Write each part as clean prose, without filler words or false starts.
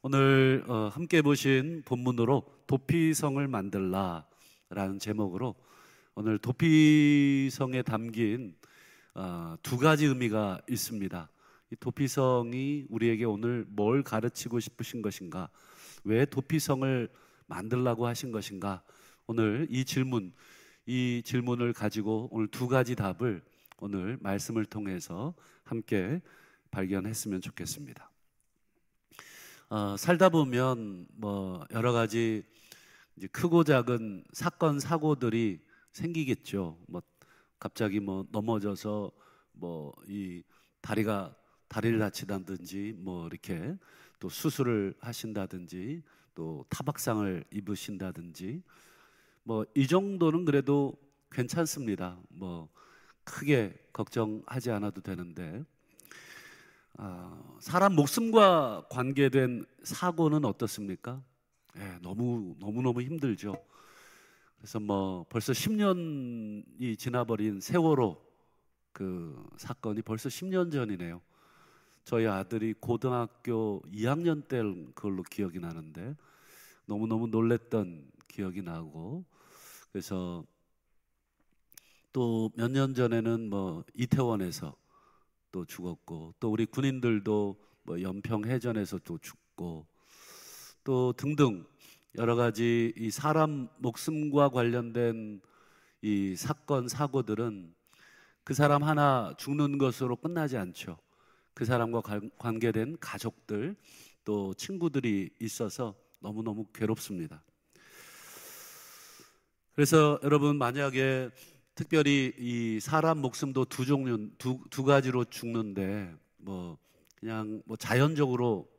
오늘 함께 보신 본문으로 도피성을 만들라라는 제목으로 오늘 도피성에 담긴 두 가지 의미가 있습니다. 이 도피성이 우리에게 오늘 뭘 가르치고 싶으신 것인가? 왜 도피성을 만들라고 하신 것인가? 오늘 이 질문을 가지고 오늘 두 가지 답을 오늘 말씀을 통해서 함께 발견했으면 좋겠습니다. 살다 보면 여러 가지 이제 크고 작은 사건 사고들이 생기겠죠. 갑자기 넘어져서 이 다리를 다치다든지 이렇게 또 수술을 하신다든지 또 타박상을 입으신다든지 이 정도는 그래도 괜찮습니다. 크게 걱정하지 않아도 되는데 사람 목숨과 관계된 사고는 어떻습니까? 너무 힘들죠. 그래서 벌써 10년이 지나버린 세월호 그 사건이 벌써 10년 전이네요. 저희 아들이 고등학교 2학년 때는 그걸로 기억이 나는데 너무너무 놀랬던 기억이 나고, 그래서 또 몇 년 전에는 이태원에서 또 죽었고, 또 우리 군인들도 연평 해전에서 또 죽고, 또 등등 여러 가지 이 사람 목숨과 관련된 이 사건 사고들은 그 사람 하나 죽는 것으로 끝나지 않죠. 그 사람과 관계된 가족들 또 친구들이 있어서 너무너무 괴롭습니다. 그래서 여러분, 만약에 특별히 이 사람 목숨도 두 가지로 죽는데 그냥 자연적으로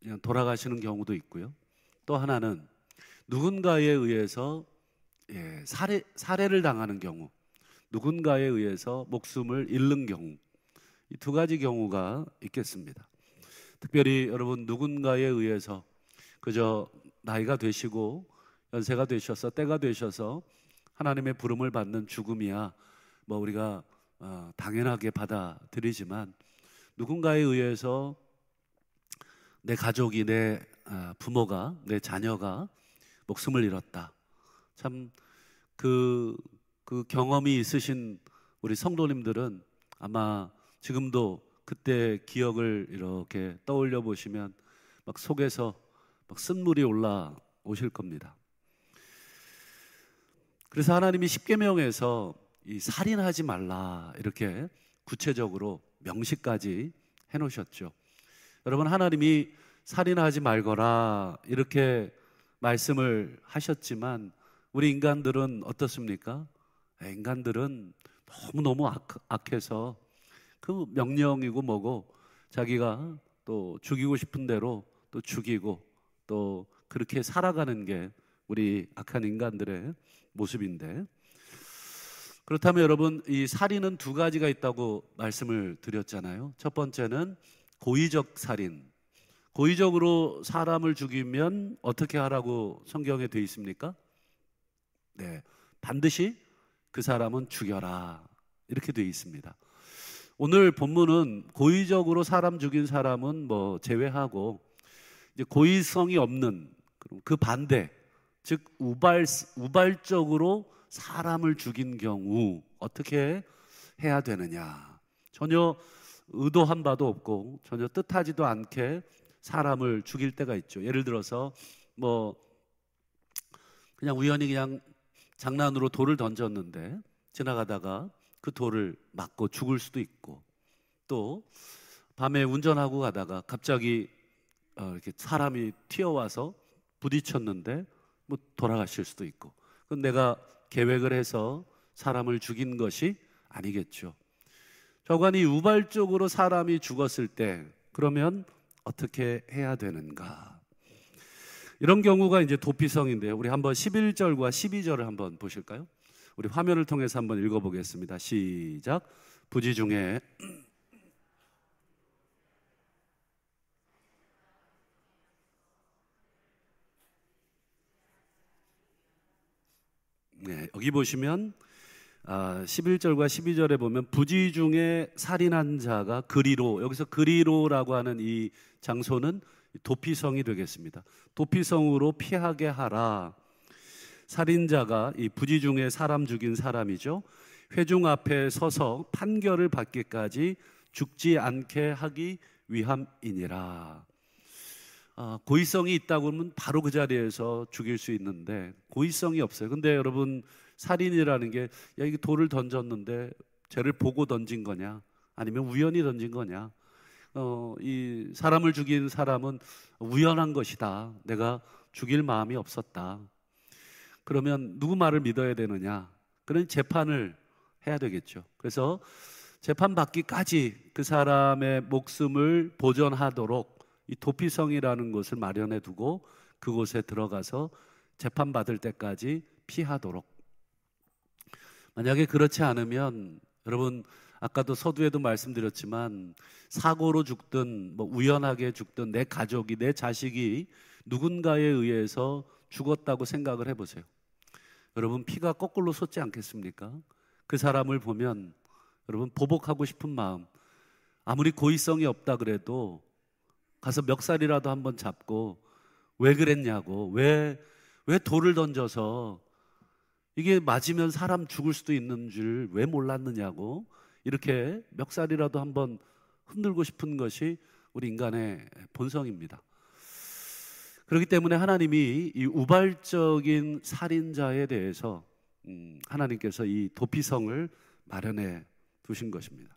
그냥 돌아가시는 경우도 있고요. 또 하나는 누군가에 의해서 살해를 당하는 경우, 누군가에 의해서 목숨을 잃는 경우, 이 두 가지 경우가 있겠습니다. 특별히 여러분, 누군가에 의해서 그저 나이가 되시고 연세가 되셔서 때가 되셔서 하나님의 부름을 받는 죽음이야 우리가 당연하게 받아들이지만, 누군가에 의해서 내 가족이, 내 부모가, 내 자녀가 목숨을 잃었다. 참 그 경험이 있으신 우리 성도님들은 아마 지금도 그때 기억을 이렇게 떠올려 보시면 속에서 쓴물이 올라오실 겁니다. 그래서 하나님이 십계명에서 이 살인하지 말라 이렇게 구체적으로 명시까지 해놓으셨죠. 여러분, 하나님이 살인하지 말거라 이렇게 말씀을 하셨지만 우리 인간들은 어떻습니까? 인간들은 너무너무 악해서 그 명령이고 뭐고 자기가 또 죽이고 싶은 대로 또 죽이고 또 그렇게 살아가는 게 우리 악한 인간들의 모습인데, 그렇다면 여러분, 이 살인은 두 가지가 있다고 말씀을 드렸잖아요. 첫 번째는 고의적 살인. 고의적으로 사람을 죽이면 어떻게 하라고 성경에 되어 있습니까? 반드시 그 사람은 죽여라 이렇게 되어 있습니다. 오늘 본문은 고의적으로 사람 죽인 사람은 제외하고 이제 고의성이 없는 그 반대, 즉 우발적으로 사람을 죽인 경우 어떻게 해야 되느냐. 전혀 의도한 바도 없고 전혀 뜻하지도 않게 사람을 죽일 때가 있죠. 예를 들어서 그냥 우연히 그냥 장난으로 돌을 던졌는데 지나가다가 그 돌을 맞고 죽을 수도 있고, 또 밤에 운전하고 가다가 갑자기 이렇게 사람이 튀어와서 부딪혔는데 돌아가실 수도 있고, 그건 내가 계획을 해서 사람을 죽인 것이 아니겠죠. 저관이 우발적으로 사람이 죽었을 때 그러면 어떻게 해야 되는가? 이런 경우가 이제 도피성인데요. 우리 한번 11절과 12절을 한번 보실까요? 우리 화면을 통해서 한번 읽어보겠습니다. 시작. 부지 중에 여기 보시면 11절과 12절에 보면 부지 중에 살인한 자가 그리로, 여기서 그리로라고 하는 이 장소는 도피성이 되겠습니다. 도피성으로 피하게 하라. 살인자가 이 부지 중에 사람 죽인 사람이죠. 회중 앞에 서서 판결을 받기까지 죽지 않게 하기 위함이니라. 고의성이 있다고 하면 바로 그 자리에서 죽일 수 있는데 고의성이 없어요. 근데 여러분, 살인이라는 게 이게 돌을 던졌는데 쟤를 보고 던진 거냐, 아니면 우연히 던진 거냐. 이 사람을 죽인 사람은 우연한 것이다, 내가 죽일 마음이 없었다. 그러면 누구 말을 믿어야 되느냐? 그런 재판을 해야 되겠죠. 그래서 재판 받기까지 그 사람의 목숨을 보존하도록 이 도피성이라는 곳을 마련해 두고 그곳에 들어가서 재판받을 때까지 피하도록. 만약에 그렇지 않으면 여러분, 아까도 서두에도 말씀드렸지만 사고로 죽든 뭐 우연하게 죽든 내 가족이, 내 자식이 누군가에 의해서 죽었다고 생각을 해보세요. 여러분, 피가 거꾸로 솟지 않겠습니까? 그 사람을 보면 여러분, 보복하고 싶은 마음, 아무리 고의성이 없다 그래도 가서 멱살이라도 한번 잡고 왜 그랬냐고, 왜 돌을 던져서 이게 맞으면 사람 죽을 수도 있는 줄 왜 몰랐느냐고, 이렇게 멱살이라도 한번 흔들고 싶은 것이 우리 인간의 본성입니다. 그렇기 때문에 하나님이 이 우발적인 살인자에 대해서 하나님께서 이 도피성을 마련해 두신 것입니다.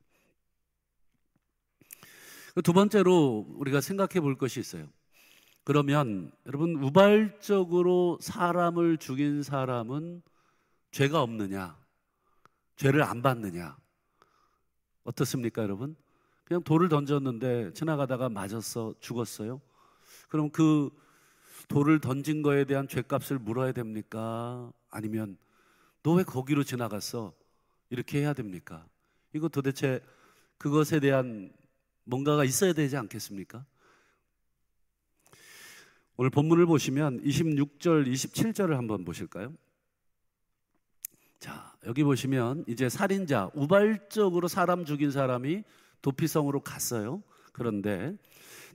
두 번째로 우리가 생각해 볼 것이 있어요. 그러면 여러분, 우발적으로 사람을 죽인 사람은 죄가 없느냐, 죄를 안 받느냐, 어떻습니까 여러분? 그냥 돌을 던졌는데 지나가다가 맞았어, 죽었어요? 그럼 그 돌을 던진 거에 대한 죄값을 물어야 됩니까? 아니면 너 왜 거기로 지나갔어? 이렇게 해야 됩니까? 이거 도대체 그것에 대한 뭔가가 있어야 되지 않겠습니까? 오늘 본문을 보시면 26절, 27절을 한번 보실까요? 자, 여기 보시면 이제 살인자, 우발적으로 사람 죽인 사람이 도피성으로 갔어요. 그런데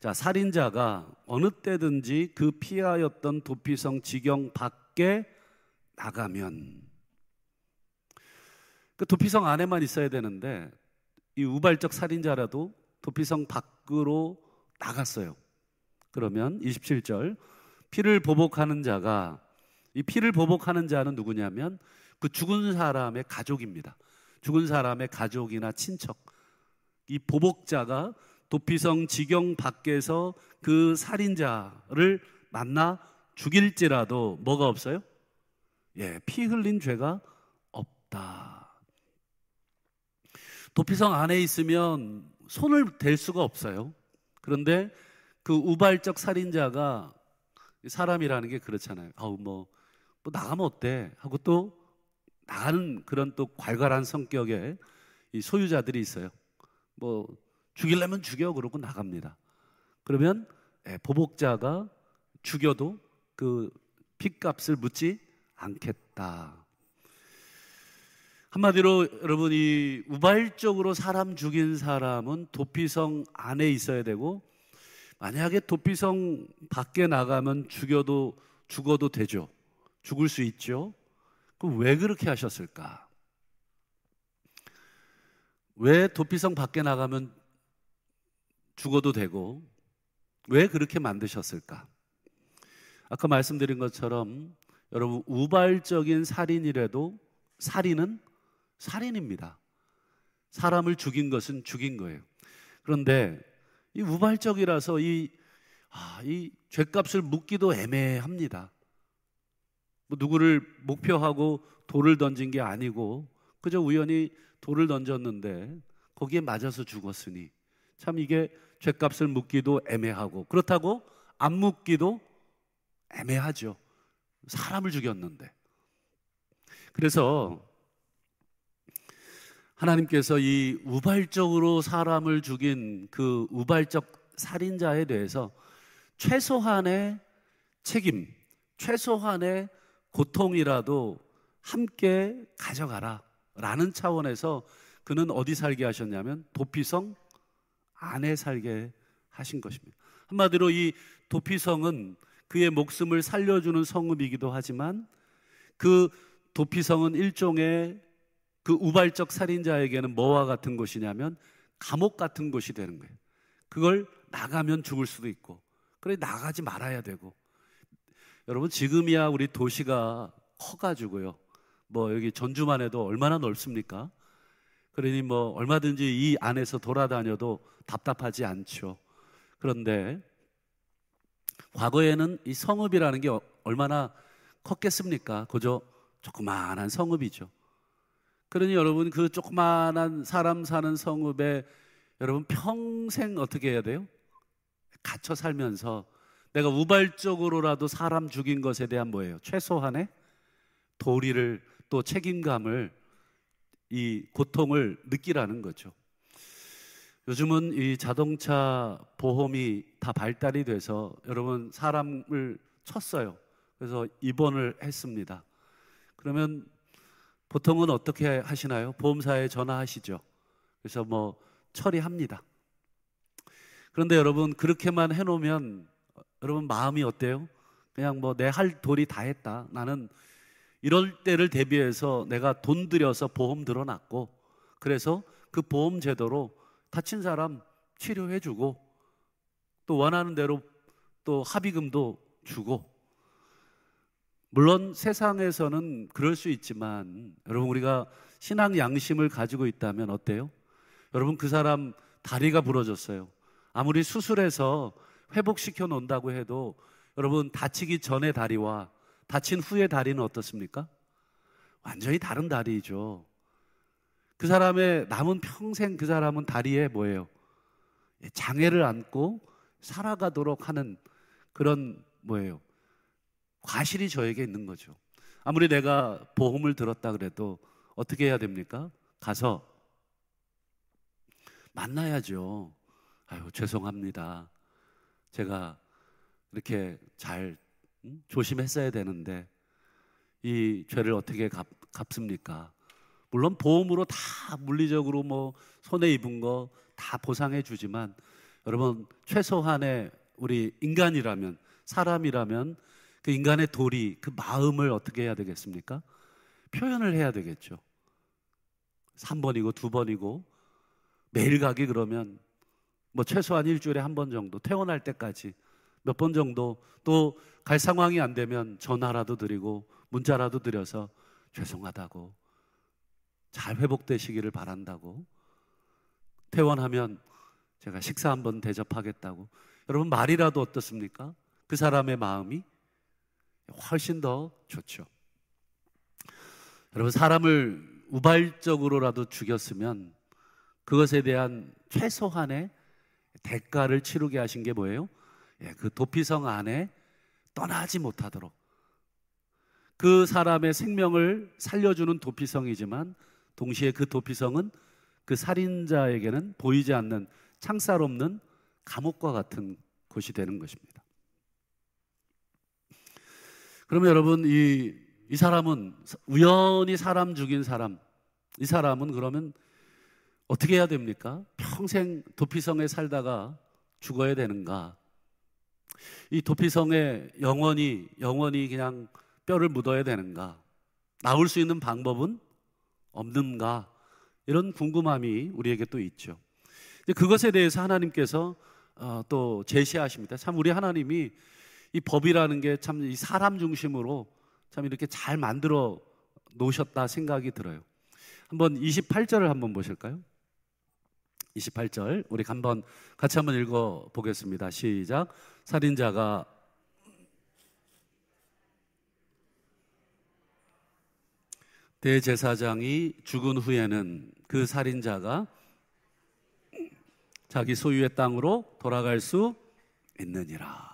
자, 살인자가 어느 때든지 그 피하였던 도피성 지경 밖에 나가면, 그 도피성 안에만 있어야 되는데 이 우발적 살인자라도 도피성 밖으로 나갔어요. 그러면 27절, 피를 보복하는 자가, 이 피를 보복하는 자는 누구냐면 그 죽은 사람의 가족입니다. 죽은 사람의 가족이나 친척, 이 보복자가 도피성 지경 밖에서 그 살인자를 만나 죽일지라도 뭐가 없어요? 피 흘린 죄가 없다. 도피성 안에 있으면 손을 댈 수가 없어요. 그런데 그 우발적 살인자가, 사람이라는 게 그렇잖아요. 뭐 나가면 어때? 하고 또 나가는 그런 또 괄괄한 성격의 이 소유자들이 있어요. 뭐 죽이려면 죽여 그러고 나갑니다. 그러면 보복자가 죽여도 그 핏값을 묻지 않겠다. 한마디로 여러분, 이 우발적으로 사람 죽인 사람은 도피성 안에 있어야 되고, 만약에 도피성 밖에 나가면 죽어도 되죠. 죽을 수 있죠. 그럼 왜 그렇게 하셨을까? 왜 도피성 밖에 나가면 죽어도 되고 왜 그렇게 만드셨을까? 아까 말씀드린 것처럼 여러분, 우발적인 살인이라도 살인은 살인입니다. 사람을 죽인 것은 죽인 거예요. 그런데 이 우발적이라서 이 죄값을 묻기도 애매합니다. 뭐 누구를 목표하고 돌을 던진 게 아니고 그저 우연히 돌을 던졌는데 거기에 맞아서 죽었으니 참 이게 죄값을 묻기도 애매하고, 그렇다고 안 묻기도 애매하죠. 사람을 죽였는데. 그래서 하나님께서 이 우발적으로 사람을 죽인 그 우발적 살인자에 대해서 최소한의 책임, 최소한의 고통이라도 함께 가져가라 라는 차원에서 그는 어디 살게 하셨냐면 도피성 안에 살게 하신 것입니다. 한마디로 이 도피성은 그의 목숨을 살려주는 성읍이기도 하지만 그 도피성은 일종의 그 우발적 살인자에게는 뭐와 같은 곳이냐면 감옥 같은 곳이 되는 거예요. 그걸 나가면 죽을 수도 있고, 그래 나가지 말아야 되고. 여러분, 지금이야 우리 도시가 커가지고요, 뭐 여기 전주만 해도 얼마나 넓습니까? 그러니 뭐 얼마든지 이 안에서 돌아다녀도 답답하지 않죠. 그런데 과거에는 이 성읍이라는 게 얼마나 컸겠습니까? 그저 조그마한 성읍이죠. 그러니 여러분, 그 조그마한 사람 사는 성읍에 여러분 평생 어떻게 해야 돼요? 갇혀 살면서 내가 우발적으로라도 사람 죽인 것에 대한 뭐예요? 최소한의 도리를, 또 책임감을, 이 고통을 느끼라는 거죠. 요즘은 이 자동차 보험이 다 발달이 돼서 여러분 사람을 쳤어요. 그래서 입원을 했습니다. 그러면 보통은 어떻게 하시나요? 보험사에 전화하시죠. 그래서 뭐 처리합니다. 그런데 여러분, 그렇게만 해놓으면 여러분 마음이 어때요? 그냥 뭐 내 할 도리 다 했다, 나는 이럴 때를 대비해서 내가 돈 들여서 보험 들어놨고, 그래서 그 보험 제도로 다친 사람 치료해주고, 또 원하는 대로 또 합의금도 주고. 물론 세상에서는 그럴 수 있지만 여러분, 우리가 신앙 양심을 가지고 있다면 어때요? 여러분, 그 사람 다리가 부러졌어요. 아무리 수술해서 회복시켜 놓는다고 해도 여러분, 다치기 전의 다리와 다친 후의 다리는 어떻습니까? 완전히 다른 다리죠. 그 사람의 남은 평생 그 사람은 다리에 뭐예요? 장애를 안고 살아가도록 하는 그런 뭐예요? 과실이 저에게 있는 거죠. 아무리 내가 보험을 들었다 그래도 어떻게 해야 됩니까? 가서 만나야죠. 아유, 죄송합니다. 제가 이렇게 잘 조심했어야 되는데 이 죄를 어떻게 갚습니까? 물론 보험으로 다 물리적으로 뭐 손해 입은 거 다 보상해 주지만 여러분, 최소한의 우리 인간이라면, 사람이라면 그 인간의 도리, 그 마음을 어떻게 해야 되겠습니까? 표현을 해야 되겠죠. 3번이고 2번이고 매일 가기 그러면 뭐 최소한 일주일에 한 번 정도, 퇴원할 때까지 몇 번 정도, 또 갈 상황이 안 되면 전화라도 드리고 문자라도 드려서 죄송하다고, 잘 회복되시기를 바란다고, 퇴원하면 제가 식사 한번 대접하겠다고. 여러분, 말이라도 어떻습니까? 그 사람의 마음이 훨씬 더 좋죠. 여러분, 사람을 우발적으로라도 죽였으면 그것에 대한 최소한의 대가를 치르게 하신 게 뭐예요? 그 도피성 안에 떠나지 못하도록, 그 사람의 생명을 살려주는 도피성이지만 동시에 그 도피성은 그 살인자에게는 보이지 않는 창살 없는 감옥과 같은 곳이 되는 것입니다. 그러면 여러분, 이 사람은 우연히 사람 죽인 사람, 이 사람은 그러면 어떻게 해야 됩니까? 평생 도피성에 살다가 죽어야 되는가? 이 도피성에 영원히 그냥 뼈를 묻어야 되는가? 나올 수 있는 방법은 없는가? 이런 궁금함이 우리에게 또 있죠. 그것에 대해서 하나님께서 또 제시하십니다. 참 우리 하나님이 이 법이라는 게 참 이 사람 중심으로 참 이렇게 잘 만들어 놓으셨다 생각이 들어요. 한번 28절을 한번 보실까요? 28절 우리 같이 한번 읽어 보겠습니다. 시작. 살인자가 대제사장이 죽은 후에는 그 살인자가 자기 소유의 땅으로 돌아갈 수 있느니라.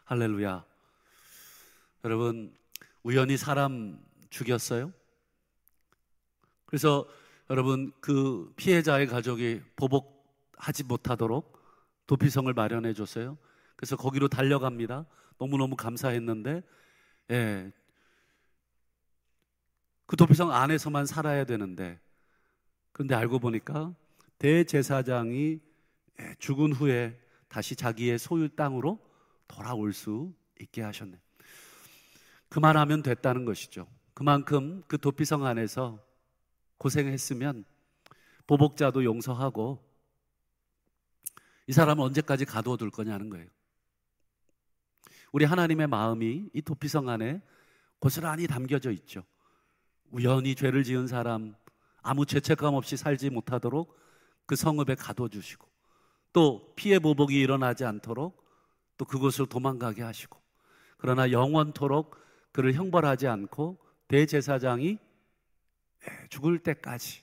할렐루야. 여러분, 우연히 사람 죽였어요? 그래서 여러분, 그 피해자의 가족이 보복하지 못하도록 도피성을 마련해 줬어요. 그래서 거기로 달려갑니다. 너무너무 감사했는데, 그 도피성 안에서만 살아야 되는데, 그런데 알고 보니까 대제사장이 죽은 후에 다시 자기의 소유 땅으로 돌아올 수 있게 하셨네. 그만하면 됐다는 것이죠. 그만큼 그 도피성 안에서 고생했으면 보복자도 용서하고 이 사람을 언제까지 가둬둘 거냐는 거예요. 우리 하나님의 마음이 이 도피성 안에 고스란히 담겨져 있죠. 우연히 죄를 지은 사람 아무 죄책감 없이 살지 못하도록 그 성읍에 가둬주시고, 또 피해 보복이 일어나지 않도록 또 그곳으로 도망가게 하시고, 그러나 영원토록 그를 형벌하지 않고 대제사장이 죽을 때까지,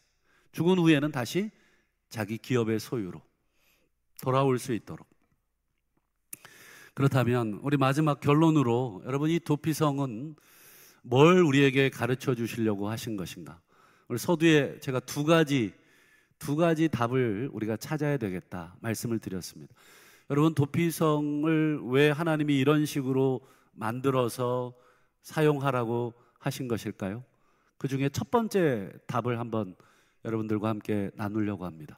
죽은 후에는 다시 자기 기업의 소유로 돌아올 수 있도록. 그렇다면 우리 마지막 결론으로 여러분, 이 도피성은 뭘 우리에게 가르쳐 주시려고 하신 것인가? 오늘 서두에 제가 두 가지 답을 우리가 찾아야 되겠다 말씀을 드렸습니다. 여러분, 도피성을 왜 하나님이 이런 식으로 만들어서 사용하라고 하신 것일까요? 그 중에 첫 번째 답을 한번 여러분들과 함께 나누려고 합니다.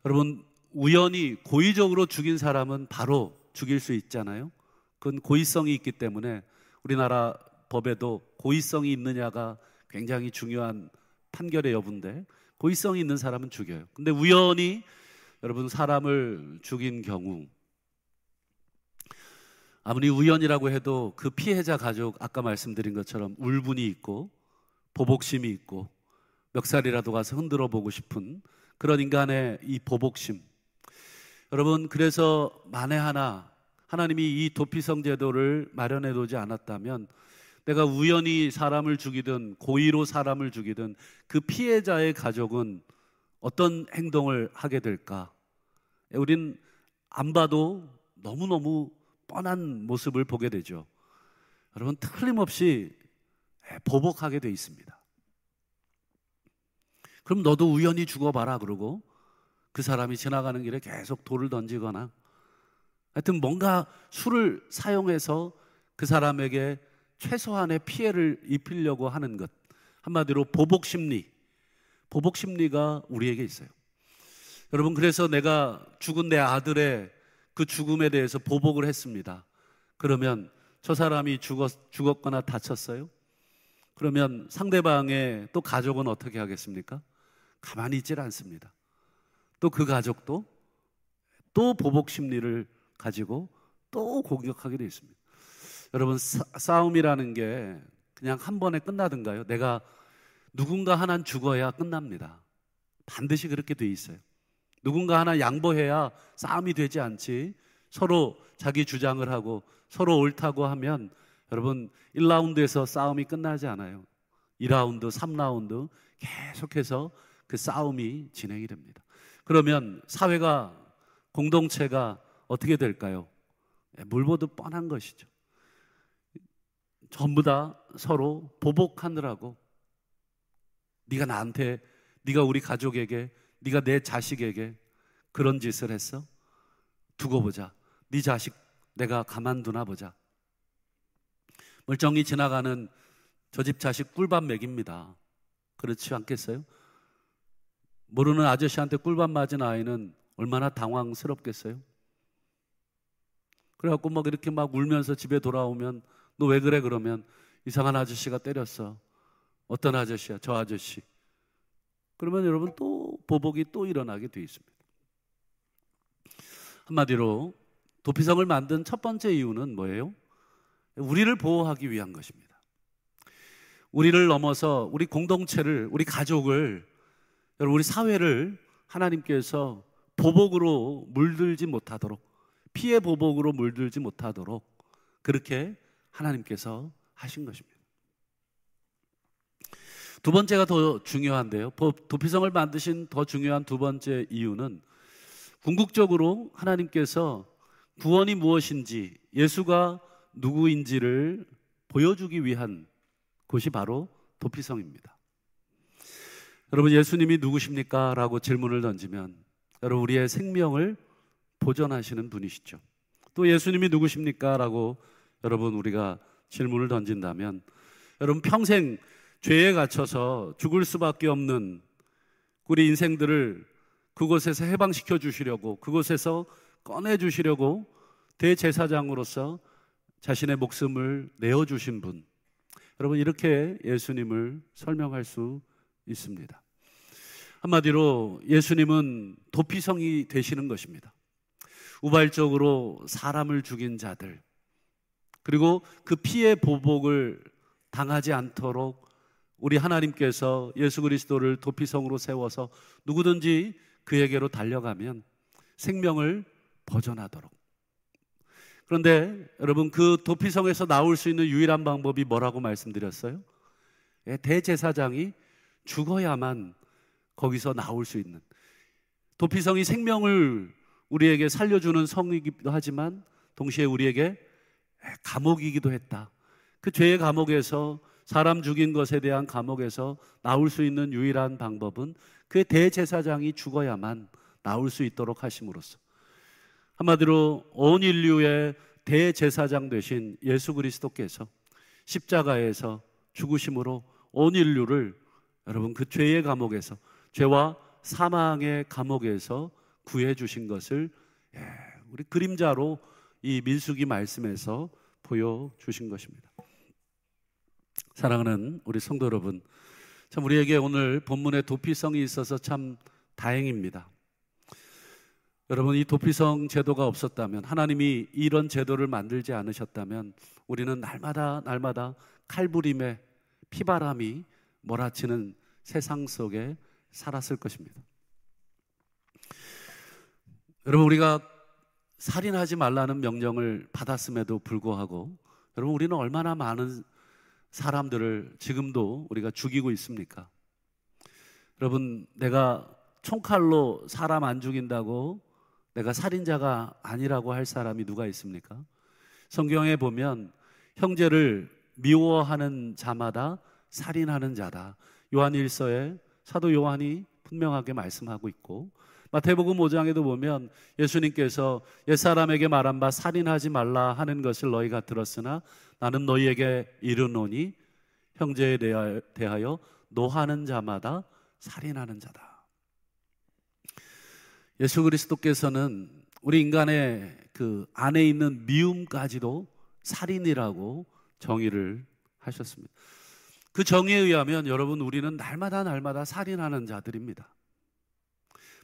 여러분, 우연히 고의적으로 죽인 사람은 바로 죽일 수 있잖아요. 그건 고의성이 있기 때문에 우리나라 법에도 고의성이 있느냐가 굉장히 중요한 판결의 여부인데, 고의성이 있는 사람은 죽여요. 근데 우연히 여러분 사람을 죽인 경우, 아무리 우연이라고 해도 그 피해자 가족, 아까 말씀드린 것처럼 울분이 있고 보복심이 있고 멱살이라도 가서 흔들어 보고 싶은 그런 인간의 이 보복심. 여러분, 그래서 만에 하나 하나님이 이 도피성 제도를 마련해 두지 않았다면 내가 우연히 사람을 죽이든 고의로 사람을 죽이든 그 피해자의 가족은 어떤 행동을 하게 될까? 우린 안 봐도 너무너무 뻔한 모습을 보게 되죠. 여러분, 틀림없이 보복하게 돼 있습니다. 그럼 너도 우연히 죽어봐라 그러고 그 사람이 지나가는 길에 계속 돌을 던지거나, 하여튼 뭔가 수를 사용해서 그 사람에게 최소한의 피해를 입히려고 하는 것, 한마디로 보복심리가 우리에게 있어요. 여러분, 그래서 내가 죽은 내 아들의 그 죽음에 대해서 보복을 했습니다. 그러면 저 사람이 죽었거나 다쳤어요? 그러면 상대방의 또 가족은 어떻게 하겠습니까? 가만히 있질 않습니다. 또 그 가족도 또 보복 심리를 가지고 또 공격하게 되어 있습니다. 여러분, 싸움이라는 게 그냥 한 번에 끝나든가요? 내가 누군가 하나 죽어야 끝납니다. 반드시 그렇게 돼 있어요. 누군가 하나 양보해야 싸움이 되지 않지, 서로 자기 주장을 하고 서로 옳다고 하면 여러분 1라운드에서 싸움이 끝나지 않아요. 2라운드, 3라운드 계속해서 그 싸움이 진행이 됩니다. 그러면 사회가, 공동체가 어떻게 될까요? 물 보듯 뻔한 것이죠. 전부 다 서로 보복하느라고, 네가 나한테, 네가 우리 가족에게, 네가 내 자식에게 그런 짓을 했어? 두고 보자. 네 자식 내가 가만두나 보자. 멀쩡히 지나가는 저 집 자식 꿀밥 먹입니다. 그렇지 않겠어요? 모르는 아저씨한테 꿀밥 맞은 아이는 얼마나 당황스럽겠어요? 그래갖고 막 이렇게 막 울면서 집에 돌아오면 너 왜 그래? 그러면 이상한 아저씨가 때렸어. 어떤 아저씨야? 저 아저씨. 그러면 여러분 또 보복이 또 일어나게 돼 있습니다. 한마디로 도피성을 만든 첫 번째 이유는 뭐예요? 우리를 보호하기 위한 것입니다. 우리를 넘어서 우리 공동체를, 우리 가족을, 여러분 우리 사회를 하나님께서 보복으로 물들지 못하도록, 피해 보복으로 물들지 못하도록 그렇게 하나님께서 하신 것입니다. 두 번째가 더 중요한데요. 도피성을 만드신 더 중요한 두 번째 이유는 궁극적으로 하나님께서 구원이 무엇인지, 예수가 누구인지를 보여주기 위한 곳이 바로 도피성입니다. 여러분, 예수님이 누구십니까? 라고 질문을 던지면 여러분 우리의 생명을 보존하시는 분이시죠. 또 예수님이 누구십니까? 라고 여러분 우리가 질문을 던진다면 여러분 평생 죄에 갇혀서 죽을 수밖에 없는 우리 인생들을 그곳에서 해방시켜 주시려고, 그곳에서 꺼내 주시려고 대제사장으로서 자신의 목숨을 내어주신 분, 여러분 이렇게 예수님을 설명할 수 있습니다. 한마디로 예수님은 도피성이 되시는 것입니다. 우발적으로 사람을 죽인 자들, 그리고 그 피의 보복을 당하지 않도록 우리 하나님께서 예수 그리스도를 도피성으로 세워서 누구든지 그에게로 달려가면 생명을 보존하도록. 그런데 여러분, 그 도피성에서 나올 수 있는 유일한 방법이 뭐라고 말씀드렸어요? 대제사장이 죽어야만 거기서 나올 수 있는, 도피성이 생명을 우리에게 살려주는 성이기도 하지만 동시에 우리에게 감옥이기도 했다. 그 죄의 감옥에서, 사람 죽인 것에 대한 감옥에서 나올 수 있는 유일한 방법은 그 대제사장이 죽어야만 나올 수 있도록 하심으로써, 한마디로 온 인류의 대제사장 되신 예수 그리스도께서 십자가에서 죽으심으로 온 인류를, 여러분, 그 죄의 감옥에서, 죄와 사망의 감옥에서 구해 주신 것을 우리 그림자로 이 민수기 말씀에서 보여주신 것입니다. 사랑하는 우리 성도 여러분, 참 우리에게 오늘 본문에 도피성이 있어서 참 다행입니다. 여러분, 이 도피성 제도가 없었다면, 하나님이 이런 제도를 만들지 않으셨다면 우리는 날마다 칼부림에 피바람이 몰아치는 세상 속에 살았을 것입니다. 여러분, 우리가 살인하지 말라는 명령을 받았음에도 불구하고 여러분, 우리는 얼마나 많은 사람들을 지금도 우리가 죽이고 있습니까? 여러분, 내가 총칼로 사람 안 죽인다고 내가 살인자가 아니라고 할 사람이 누가 있습니까? 성경에 보면 형제를 미워하는 자마다 살인하는 자다. 요한 1서에 사도 요한이 분명하게 말씀하고 있고, 마태복음 5장에도 보면 예수님께서 옛사람에게 말한 바 살인하지 말라 하는 것을 너희가 들었으나 나는 너희에게 이르노니 형제에 대하여 노하는 자마다 살인하는 자다. 예수 그리스도께서는 우리 인간의 그 안에 있는 미움까지도 살인이라고 정의를 하셨습니다. 그 정의에 의하면 여러분, 우리는 날마다 살인하는 자들입니다.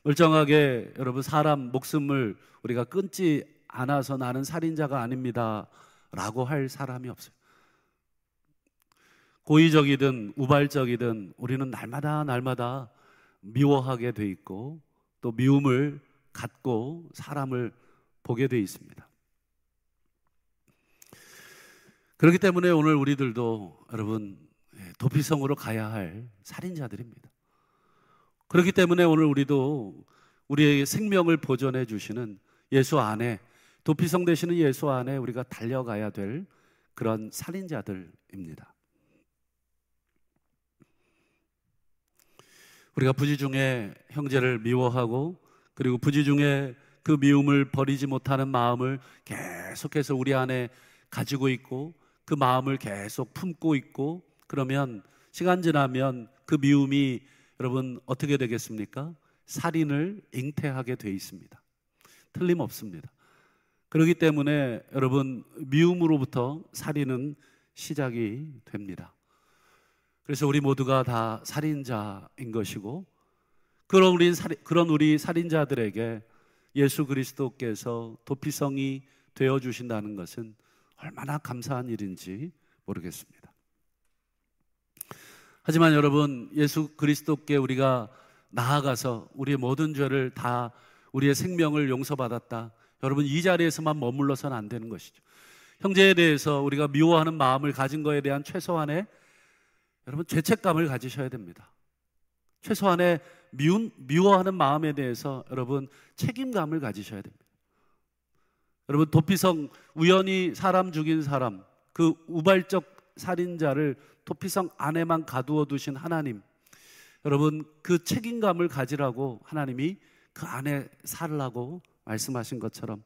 멀쩡하게 여러분, 사람 목숨을 우리가 끊지 않아서 나는 살인자가 아닙니다 라고 할 사람이 없어요. 고의적이든 우발적이든 우리는 날마다 미워하게 돼 있고, 또 미움을 갖고 사람을 보게 돼 있습니다. 그렇기 때문에 오늘 우리들도 여러분, 도피성으로 가야 할 살인자들입니다. 그렇기 때문에 오늘 우리도 우리의 생명을 보존해 주시는 예수 안에, 도피성 되시는 예수 안에 우리가 달려가야 될 그런 살인자들입니다. 우리가 부지중에 형제를 미워하고, 그리고 부지중에 그 미움을 버리지 못하는 마음을 계속해서 우리 안에 가지고 있고, 그 마음을 계속 품고 있고, 그러면 시간 지나면 그 미움이 여러분 어떻게 되겠습니까? 살인을 잉태하게 돼 있습니다. 틀림없습니다. 그렇기 때문에 여러분, 미움으로부터 살인은 시작이 됩니다. 그래서 우리 모두가 다 살인자인 것이고, 그런 우리 살인자들에게 예수 그리스도께서 도피성이 되어주신다는 것은 얼마나 감사한 일인지 모르겠습니다. 하지만 여러분, 예수 그리스도께 우리가 나아가서 우리의 모든 죄를 다, 우리의 생명을 용서받았다, 여러분 이 자리에서만 머물러서는 안 되는 것이죠. 형제에 대해서 우리가 미워하는 마음을 가진 것에 대한 최소한의 여러분 죄책감을 가지셔야 됩니다. 최소한의 미워하는 마음에 대해서 여러분 책임감을 가지셔야 됩니다. 여러분, 도피성, 우연히 사람 죽인 사람, 그 우발적 살인자를 도피성 안에만 가두어 두신 하나님, 여러분 그 책임감을 가지라고 하나님이 그 안에 살라고 말씀하신 것처럼,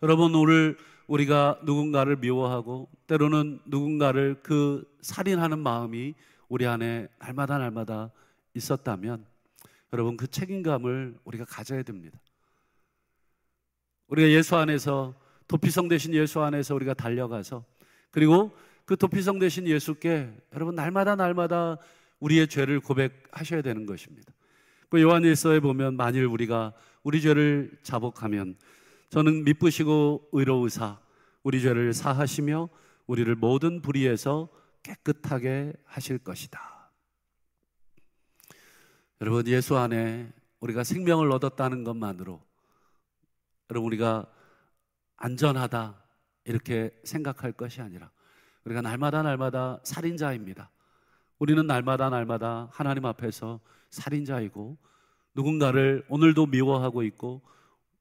여러분 오늘 우리가 누군가를 미워하고 때로는 누군가를 그 살인하는 마음이 우리 안에 날마다 있었다면, 여러분, 그 책임감을 우리가 가져야 됩니다. 우리가 예수 안에서, 도피성 되신 예수 안에서 우리가 달려가서, 그리고 그 도피성 되신 예수께 여러분 날마다 우리의 죄를 고백하셔야 되는 것입니다. 그 요한일서에 보면 만일 우리가 우리 죄를 자복하면 저는 미쁘시고 의로우사 우리 죄를 사하시며 우리를 모든 불의에서 깨끗하게 하실 것이다. 여러분, 예수 안에 우리가 생명을 얻었다는 것만으로 여러분 우리가 안전하다 이렇게 생각할 것이 아니라 우리가 날마다 살인자입니다. 우리는 날마다 하나님 앞에서 살인자이고 누군가를 오늘도 미워하고 있고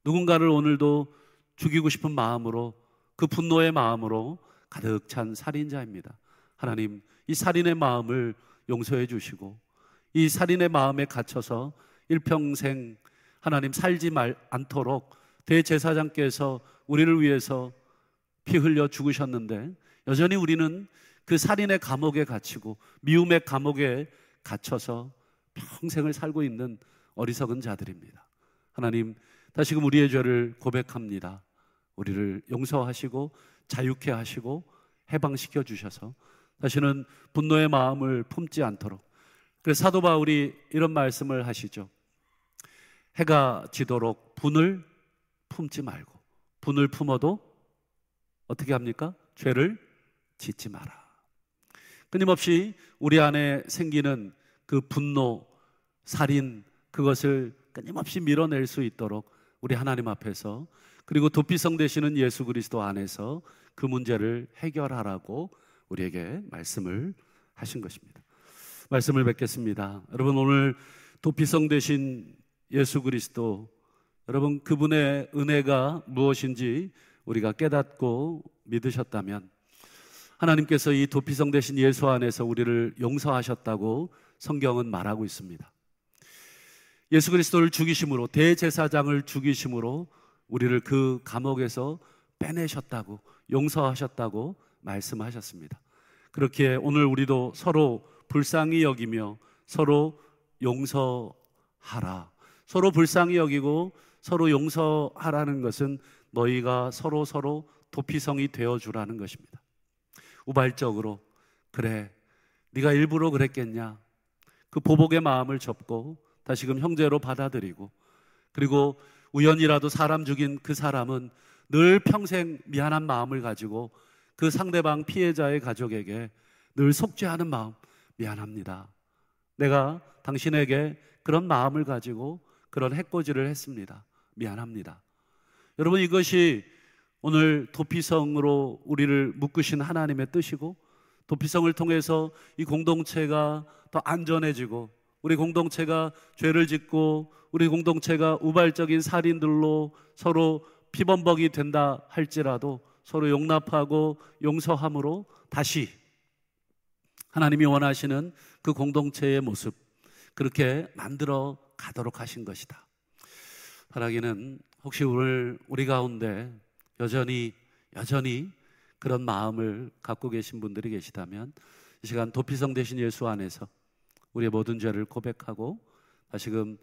누군가를 오늘도 죽이고 싶은 마음으로, 그 분노의 마음으로 가득 찬 살인자입니다. 하나님, 이 살인의 마음을 용서해 주시고 이 살인의 마음에 갇혀서 일평생 하나님 살지 않도록 대제사장께서 우리를 위해서 피 흘려 죽으셨는데 여전히 우리는 그 살인의 감옥에 갇히고 미움의 감옥에 갇혀서 평생을 살고 있는 어리석은 자들입니다. 하나님, 다시금 우리의 죄를 고백합니다. 우리를 용서하시고 자유케 하시고 해방시켜 주셔서 다시는 분노의 마음을 품지 않도록. 그래서 사도 바울이 이런 말씀을 하시죠. 해가 지도록 분을 품지 말고, 분을 품어도 어떻게 합니까? 죄를 짓지 마라. 끊임없이 우리 안에 생기는 그 분노, 살인, 그것을 끊임없이 밀어낼 수 있도록 우리 하나님 앞에서, 그리고 도피성 되시는 예수 그리스도 안에서 그 문제를 해결하라고 우리에게 말씀을 하신 것입니다. 말씀을 뵙겠습니다. 여러분, 오늘 도피성 되신 예수 그리스도, 여러분 그분의 은혜가 무엇인지 우리가 깨닫고 믿으셨다면 하나님께서 이 도피성 되신 예수 안에서 우리를 용서하셨다고 성경은 말하고 있습니다. 예수 그리스도를 죽이심으로, 대제사장을 죽이심으로 우리를 그 감옥에서 빼내셨다고, 용서하셨다고 말씀하셨습니다. 그렇기에 오늘 우리도 서로 불쌍히 여기며 서로 용서하라. 서로 불쌍히 여기고 서로 용서하라는 것은 너희가 서로 도피성이 되어주라는 것입니다. 우발적으로, 그래 네가 일부러 그랬겠냐, 그 보복의 마음을 접고 다시금 형제로 받아들이고, 그리고 우연이라도 사람 죽인 그 사람은 늘 평생 미안한 마음을 가지고 그 상대방 피해자의 가족에게 늘 속죄하는 마음, 미안합니다. 내가 당신에게 그런 마음을 가지고 그런 해코지를 했습니다. 미안합니다. 여러분, 이것이 오늘 도피성으로 우리를 묶으신 하나님의 뜻이고, 도피성을 통해서 이 공동체가 더 안전해지고, 우리 공동체가 죄를 짓고 우리 공동체가 우발적인 살인들로 서로 피범벅이 된다 할지라도 서로 용납하고 용서함으로 다시 하나님이 원하시는 그 공동체의 모습, 그렇게 만들어 가도록 하신 것이다. 바라기는 혹시 오늘 우리 가운데 여전히 그런 마음을 갖고 계신 분들이 계시다면 이 시간 도피성 되신 예수 안에서 우리의 모든 죄를 고백하고 다시금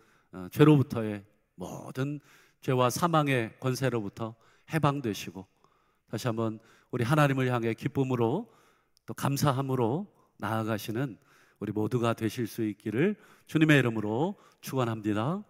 죄로부터의 모든 죄와 사망의 권세로부터 해방되시고 다시 한번 우리 하나님을 향해 기쁨으로 또 감사함으로 나아가시는 우리 모두가 되실 수 있기를 주님의 이름으로 축원합니다.